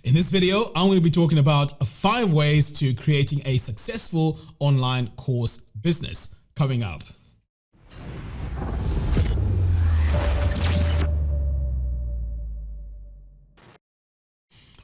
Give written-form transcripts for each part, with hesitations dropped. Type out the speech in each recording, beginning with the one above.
In this video, I'm going to be talking about 5 ways to creating a successful online course business coming up.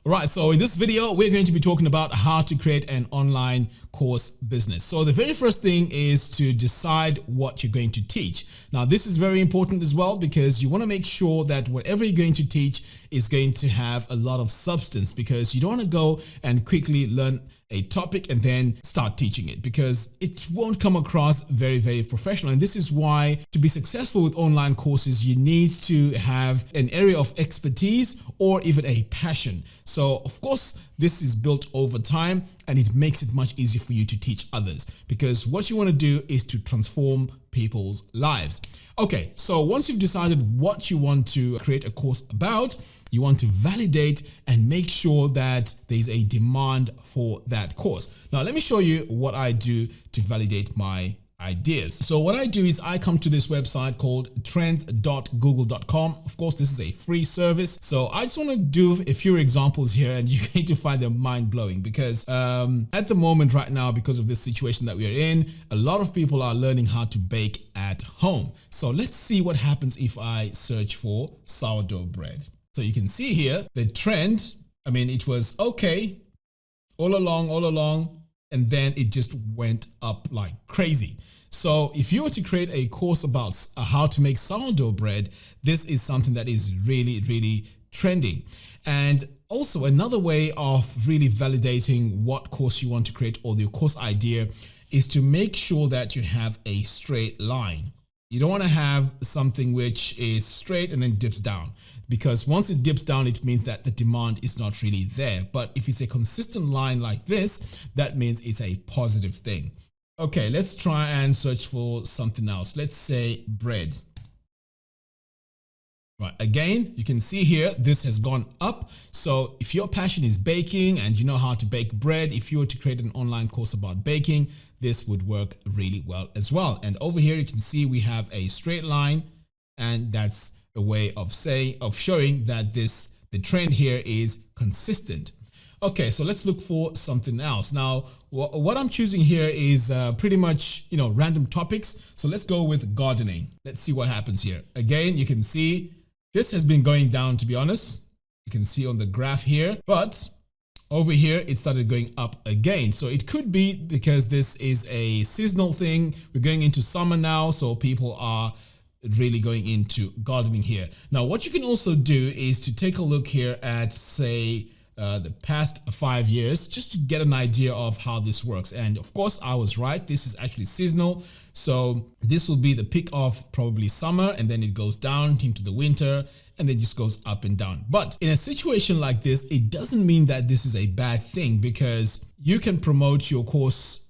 Alright, so in this video, we're going to be talking about how to create an online course business. So the very first thing is to decide what you're going to teach. Now, this is very important as well because you want to make sure that whatever you're going to teach is going to have a lot of substance, because you don't want to go and quickly learn a topic and then start teaching it, because it won't come across very, very professional. And this is why, to be successful with online courses, you need to have an area of expertise or even a passion. So of course, this is built over time and it makes it much easier for you to teach others, because what you want to do is to transform people's lives. Okay, so once you've decided what you want to create a course about, you want to validate and make sure that there's a demand for that course. Now, let me show you what I do to validate my ideas. So what I do is I come to this website called trends.google.com. Of course, this is a free service. So I just want to do a few examples here and you're going to find them mind-blowing, because at the moment right now, because of this situation that we are in, a lot of people are learning how to bake at home. So let's see what happens if I search for sourdough bread. So you can see here the trend. I mean, it was okay all along, and then it just went up like crazy. So if you were to create a course about how to make sourdough bread, this is something that is really, really trending. And also another way of really validating what course you want to create or your course idea is to make sure that you have a straight line. You don't want to have something which is straight and then dips down, because once it dips down, it means that the demand is not really there. But if it's a consistent line like this, that means it's a positive thing. Okay, let's try and search for something else. Let's say bread. Right, again, you can see here, this has gone up. So if your passion is baking and you know how to bake bread, if you were to create an online course about baking, this would work really well as well. And over here, you can see we have a straight line, and that's a way of showing that the trend here is consistent. Okay, so let's look for something else. Now, what I'm choosing here is pretty much, random topics. So let's go with gardening. Let's see what happens here. Again, you can see this has been going down, to be honest. You can see on the graph here, but over here, it started going up again. So it could be because this is a seasonal thing. We're going into summer now, so people are really going into gardening here. Now, what you can also do is to take a look here at, say, the past 5 years, just to get an idea of how this works. And of course, I was right. This is actually seasonal. So this will be the peak of probably summer, and then it goes down into the winter, and then just goes up and down. But in a situation like this, it doesn't mean that this is a bad thing, because you can promote your course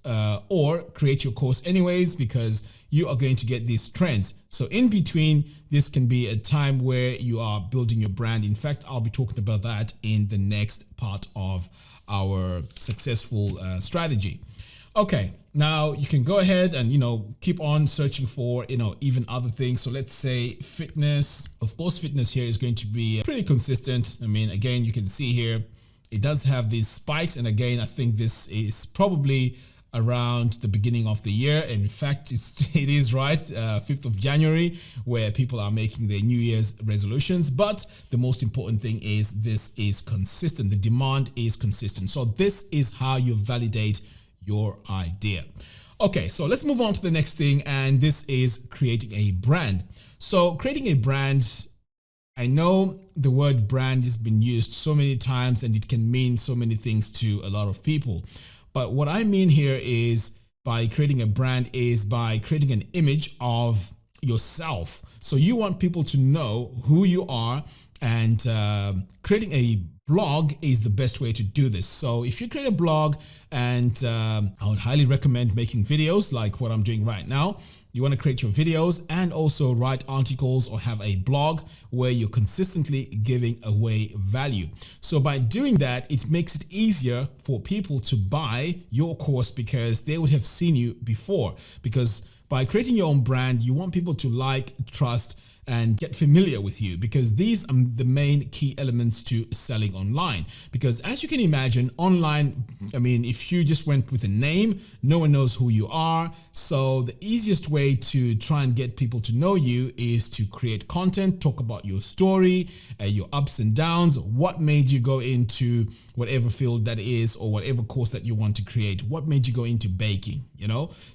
or create your course anyways, because you are going to get these trends. So in between, this can be a time where you are building your brand. In fact, I'll be talking about that in the next part of our successful strategy. Okay, now you can go ahead and, keep on searching for, even other things. So let's say fitness. Of course, fitness here is going to be pretty consistent. I mean, again, you can see here, it does have these spikes. And again, I think this is probably around the beginning of the year. And in fact, it is right, 5th of January, where people are making their New Year's resolutions. But the most important thing is this is consistent. The demand is consistent. So this is how you validate your idea. Okay, so let's move on to the next thing, and this is creating a brand. So creating a brand, I know the word brand has been used so many times and it can mean so many things to a lot of people. But what I mean here is, by creating a brand, is by creating an image of yourself. So you want people to know who you are, and creating a blog is the best way to do this. So if you create a blog, and I would highly recommend making videos like what I'm doing right now. You want to create your videos and also write articles or have a blog where you're consistently giving away value. So by doing that, it makes it easier for people to buy your course, because they would have seen you before. Because By creating your own brand, you want people to like, trust, and get familiar with you, because these are the main key elements to selling online. Because as you can imagine, online, if you just went with a name, no one knows who you are. So the easiest way to try and get people to know you is to create content, talk about your story, your ups and downs, what made you go into whatever field that is, or whatever course that you want to create, what made you go into baking,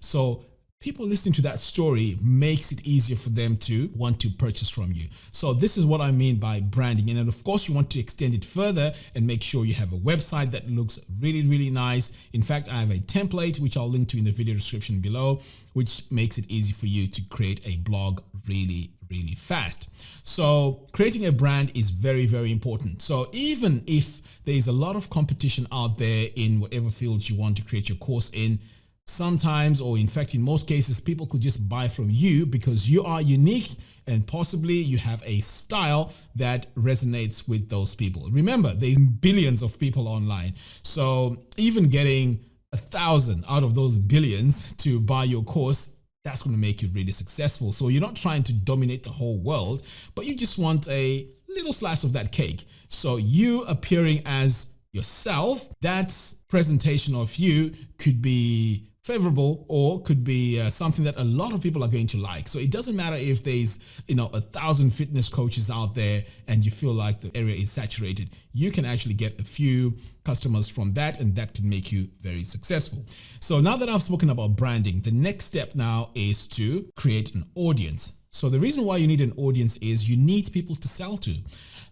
So people listening to that story makes it easier for them to want to purchase from you. So this is what I mean by branding. And then of course you want to extend it further and make sure you have a website that looks really, really nice. In fact, I have a template, which I'll link to in the video description below, which makes it easy for you to create a blog really, really fast. So creating a brand is very, very important. So even if there is a lot of competition out there in whatever field you want to create your course in, sometimes, or in fact in most cases, people could just buy from you because you are unique and possibly you have a style that resonates with those people. Remember, there's billions of people online. So even getting 1,000 out of those billions to buy your course, that's going to make you really successful. So you're not trying to dominate the whole world, but you just want a little slice of that cake. So you appearing as yourself, that presentation of you could be favorable or could be something that a lot of people are going to like. So it doesn't matter if there's 1,000 fitness coaches out there and you feel like the area is saturated. You can actually get a few customers from that, and that can make you very successful. So now that I've spoken about branding, the next step now is to create an audience. So the reason why you need an audience is you need people to sell to.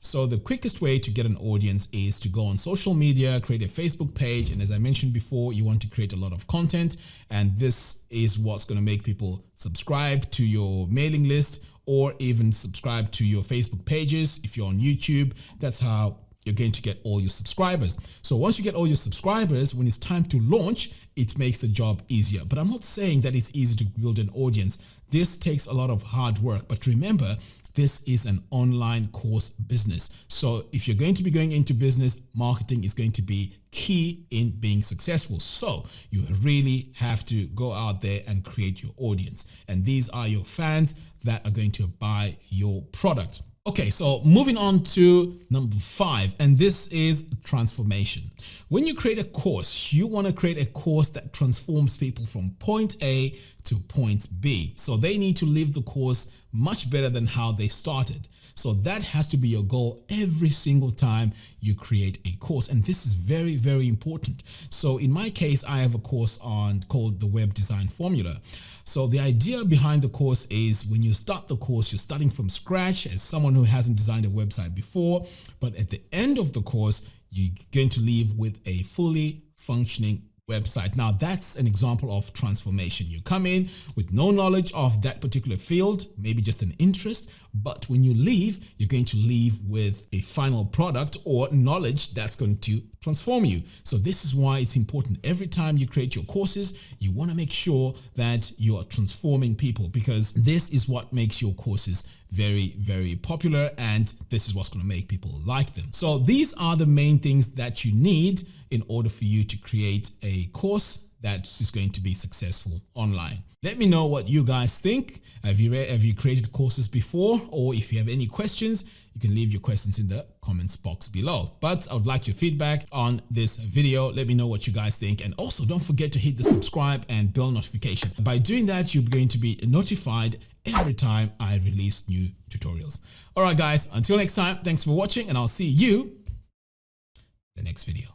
So the quickest way to get an audience is to go on social media, create a Facebook page. And as I mentioned before, you want to create a lot of content. And this is what's going to make people subscribe to your mailing list or even subscribe to your Facebook pages. If you're on YouTube, that's how you're going to get all your subscribers. So once you get all your subscribers, when it's time to launch, it makes the job easier. But I'm not saying that it's easy to build an audience. This takes a lot of hard work. But remember, this is an online course business. So if you're going to be going into business, marketing is going to be key in being successful. So you really have to go out there and create your audience. And these are your fans that are going to buy your product. Okay, so moving on to number 5, and this is transformation. When you create a course, you want to create a course that transforms people from point A to point B. So they need to leave the course much better than how they started. So that has to be your goal every single time you create a course. And this is very, very important. So in my case, I have a course called the Web Design Formula. So the idea behind the course is when you start the course, you're starting from scratch as someone who hasn't designed a website before. But at the end of the course, you're going to leave with a fully functioning website. Now that's an example of transformation. You come in with no knowledge of that particular field, maybe just an interest, but when you leave, you're going to leave with a final product or knowledge that's going to transform you. So this is why it's important. Every time you create your courses, you want to make sure that you are transforming people, because this is what makes your courses very, very popular, and this is what's going to make people like them. So these are the main things that you need in order for you to create a course that is going to be successful online. Let me know what you guys think. Have you created courses before? Or if you have any questions, you can leave your questions in the comments box below. But I would like your feedback on this video. Let me know what you guys think. And also don't forget to hit the subscribe and bell notification. By doing that, you're going to be notified every time I release new tutorials. All right, guys, until next time, thanks for watching, and I'll see you in the next video.